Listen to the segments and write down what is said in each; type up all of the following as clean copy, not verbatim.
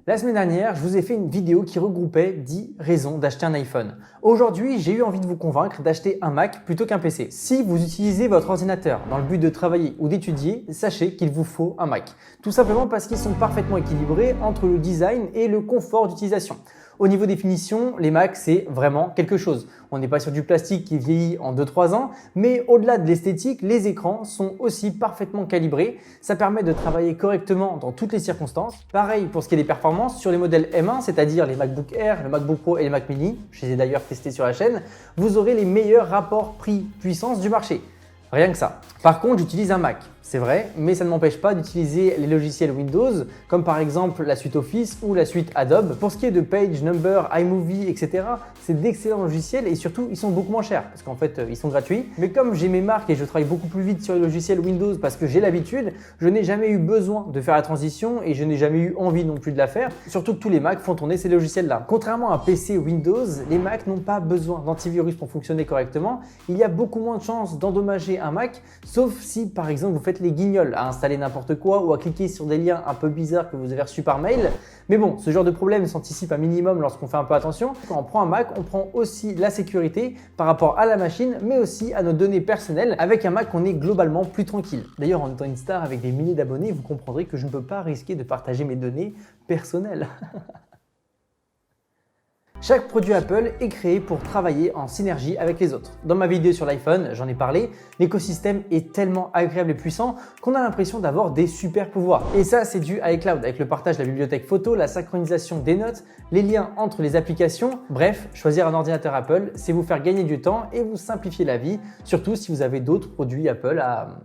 La semaine dernière, je vous ai fait une vidéo qui regroupait 10 raisons d'acheter un iPhone. Aujourd'hui, j'ai eu envie de vous convaincre d'acheter un Mac plutôt qu'un PC. Si vous utilisez votre ordinateur dans le but de travailler ou d'étudier, sachez qu'il vous faut un Mac. Tout simplement parce qu'ils sont parfaitement équilibrés entre le design et le confort d'utilisation. Au niveau des finitions, les Macs, c'est vraiment quelque chose. On n'est pas sur du plastique qui vieillit en 2-3 ans, mais au-delà de l'esthétique, les écrans sont aussi parfaitement calibrés. Ça permet de travailler correctement dans toutes les circonstances. Pareil pour ce qui est des performances, sur les modèles M1, c'est-à-dire les MacBook Air, le MacBook Pro et les Mac Mini, je les ai d'ailleurs testés sur la chaîne, vous aurez les meilleurs rapports prix-puissance du marché. Rien que ça. Par contre, j'utilise un Mac, c'est vrai, mais ça ne m'empêche pas d'utiliser les logiciels Windows, comme par exemple la suite Office ou la suite Adobe. Pour ce qui est de Page, Number, iMovie, etc., c'est d'excellents logiciels et surtout, ils sont beaucoup moins chers parce qu'en fait, ils sont gratuits. Mais comme j'ai mes marques et je travaille beaucoup plus vite sur les logiciels Windows parce que j'ai l'habitude, je n'ai jamais eu besoin de faire la transition et je n'ai jamais eu envie non plus de la faire. Surtout que tous les Macs font tourner ces logiciels-là. Contrairement à un PC Windows, les Macs n'ont pas besoin d'antivirus pour fonctionner correctement. Il y a beaucoup moins de chances d'endommager un Mac, sauf si par exemple vous faites les guignols à installer n'importe quoi ou à cliquer sur des liens un peu bizarres que vous avez reçus par mail. Mais bon, ce genre de problème s'anticipe un minimum lorsqu'on fait un peu attention. Quand on prend un Mac, on prend aussi la sécurité par rapport à la machine, mais aussi à nos données personnelles. Avec un Mac, on est globalement plus tranquille. D'ailleurs, en étant une star avec des milliers d'abonnés, vous comprendrez que je ne peux pas risquer de partager mes données personnelles. Chaque produit Apple est créé pour travailler en synergie avec les autres. Dans ma vidéo sur l'iPhone, j'en ai parlé, l'écosystème est tellement agréable et puissant qu'on a l'impression d'avoir des super pouvoirs. Et ça, c'est dû à iCloud, avec le partage de la bibliothèque photo, la synchronisation des notes, les liens entre les applications. Bref, choisir un ordinateur Apple, c'est vous faire gagner du temps et vous simplifier la vie, surtout si vous avez d'autres produits Apple à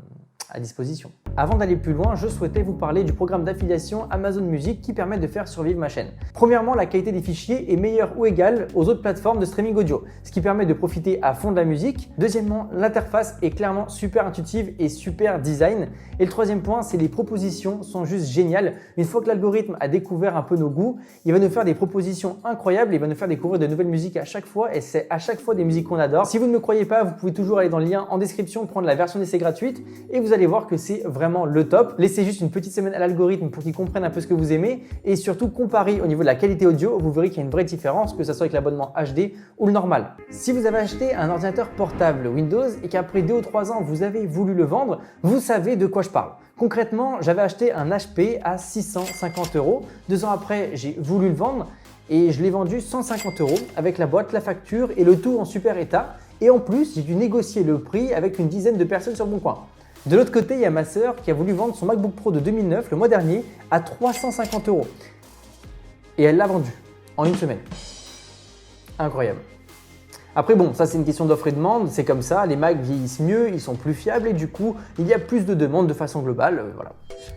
disposition. Avant d'aller plus loin, je souhaitais vous parler du programme d'affiliation Amazon Music qui permet de faire survivre ma chaîne. Premièrement, la qualité des fichiers est meilleure ou égale aux autres plateformes de streaming audio, ce qui permet de profiter à fond de la musique. Deuxièmement, l'interface est clairement super intuitive et super design. Et le troisième point, c'est les propositions sont juste géniales. Une fois que l'algorithme a découvert un peu nos goûts, il va nous faire des propositions incroyables, il va nous faire découvrir de nouvelles musiques à chaque fois et c'est à chaque fois des musiques qu'on adore. Si vous ne me croyez pas, vous pouvez toujours aller dans le lien en description, prendre la version d'essai gratuite et vous allez voir que c'est vraiment le top. Laissez juste une petite semaine à l'algorithme pour qu'il comprenne un peu ce que vous aimez et surtout comparez au niveau de la qualité audio, vous verrez qu'il y a une vraie différence, que ce soit avec l'abonnement HD ou le normal. Si vous avez acheté un ordinateur portable Windows et qu'après 2 ou 3 ans vous avez voulu le vendre, vous savez de quoi je parle. Concrètement, j'avais acheté un HP à 650 €. 2 ans après, j'ai voulu le vendre et je l'ai vendu 150 € avec la boîte, la facture et le tout en super état. Et en plus, j'ai dû négocier le prix avec une dizaine de personnes sur Boncoin. De l'autre côté, il y a ma sœur qui a voulu vendre son MacBook Pro de 2009 le mois dernier à 350 €. Et elle l'a vendu en une semaine. Incroyable. Après bon, ça c'est une question d'offre et demande, c'est comme ça, les Macs vieillissent mieux, ils sont plus fiables et du coup, il y a plus de demandes de façon globale, voilà.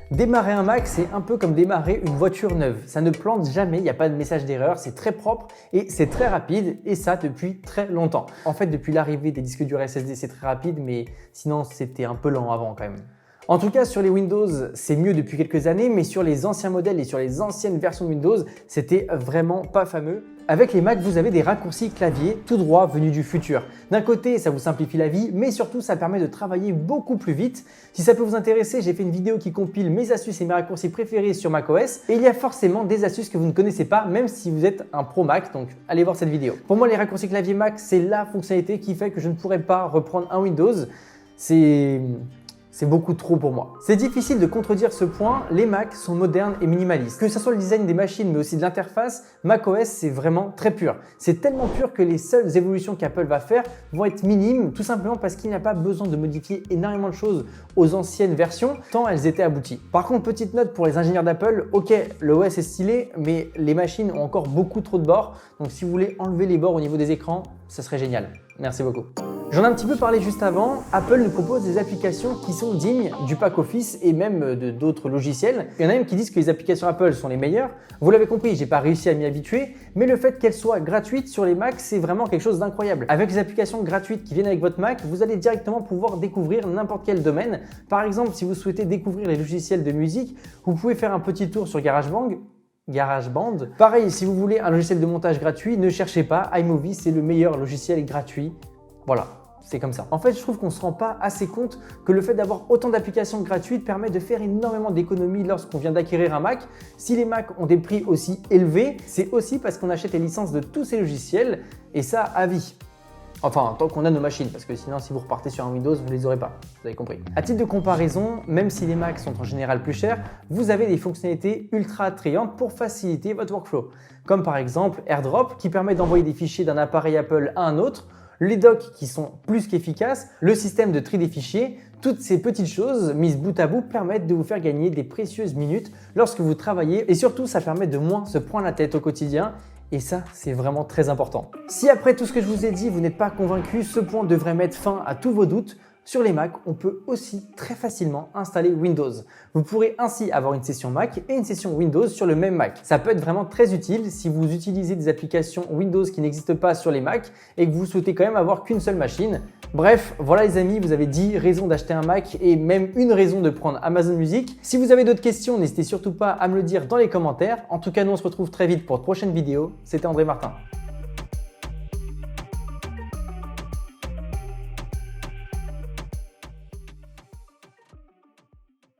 Démarrer un Mac, c'est un peu comme démarrer une voiture neuve. Ça ne plante jamais, il n'y a pas de message d'erreur, c'est très propre et c'est très rapide et ça depuis très longtemps. En fait, depuis l'arrivée des disques durs SSD, c'est très rapide, mais sinon c'était un peu lent avant quand même. En tout cas, sur les Windows, c'est mieux depuis quelques années, mais sur les anciens modèles et sur les anciennes versions de Windows, c'était vraiment pas fameux. Avec les Macs, vous avez des raccourcis clavier tout droit venus du futur. D'un côté, ça vous simplifie la vie, mais surtout, ça permet de travailler beaucoup plus vite. Si ça peut vous intéresser, j'ai fait une vidéo qui compile mes astuces et mes raccourcis préférés sur macOS. Et il y a forcément des astuces que vous ne connaissez pas, même si vous êtes un pro Mac, donc allez voir cette vidéo. Pour moi, les raccourcis clavier Mac, c'est la fonctionnalité qui fait que je ne pourrais pas reprendre un Windows. C'est beaucoup trop pour moi. C'est difficile de contredire ce point, les Macs sont modernes et minimalistes. Que ce soit le design des machines mais aussi de l'interface, macOS c'est vraiment très pur. C'est tellement pur que les seules évolutions qu'Apple va faire vont être minimes, tout simplement parce qu'il n'y a pas besoin de modifier énormément de choses aux anciennes versions, tant elles étaient abouties. Par contre, petite note pour les ingénieurs d'Apple, ok, l'OS est stylé, mais les machines ont encore beaucoup trop de bords, donc si vous voulez enlever les bords au niveau des écrans, ça serait génial. Merci beaucoup. J'en ai un petit peu parlé juste avant, Apple nous propose des applications qui sont dignes du pack Office et même d'autres logiciels. Il y en a même qui disent que les applications Apple sont les meilleures. Vous l'avez compris, j'ai pas réussi à m'y habituer, mais le fait qu'elles soient gratuites sur les Macs, c'est vraiment quelque chose d'incroyable. Avec les applications gratuites qui viennent avec votre Mac, vous allez directement pouvoir découvrir n'importe quel domaine. Par exemple, si vous souhaitez découvrir les logiciels de musique, vous pouvez faire un petit tour sur GarageBand. Pareil, si vous voulez un logiciel de montage gratuit, ne cherchez pas, iMovie c'est le meilleur logiciel gratuit. Voilà. c'est comme ça. En fait, je trouve qu'on ne se rend pas assez compte que le fait d'avoir autant d'applications gratuites permet de faire énormément d'économies lorsqu'on vient d'acquérir un Mac. Si les Macs ont des prix aussi élevés, c'est aussi parce qu'on achète les licences de tous ces logiciels et ça à vie. Enfin, tant qu'on a nos machines, parce que sinon, si vous repartez sur un Windows, vous ne les aurez pas. Vous avez compris. À titre de comparaison, même si les Macs sont en général plus chers, vous avez des fonctionnalités ultra attrayantes pour faciliter votre workflow. Comme par exemple AirDrop, qui permet d'envoyer des fichiers d'un appareil Apple à un autre, les docks qui sont plus qu'efficaces, le système de tri des fichiers. Toutes ces petites choses mises bout à bout permettent de vous faire gagner des précieuses minutes lorsque vous travaillez et surtout, ça permet de moins se prendre la tête au quotidien. Et ça, c'est vraiment très important. Si après tout ce que je vous ai dit, vous n'êtes pas convaincu, ce point devrait mettre fin à tous vos doutes. Sur les Mac, on peut aussi très facilement installer Windows. Vous pourrez ainsi avoir une session Mac et une session Windows sur le même Mac. Ça peut être vraiment très utile si vous utilisez des applications Windows qui n'existent pas sur les Mac et que vous souhaitez quand même avoir qu'une seule machine. Bref, voilà les amis, vous avez 10 raisons d'acheter un Mac et même une raison de prendre Amazon Music. Si vous avez d'autres questions, n'hésitez surtout pas à me le dire dans les commentaires. En tout cas, nous on se retrouve très vite pour de prochaines vidéos. C'était André Martin.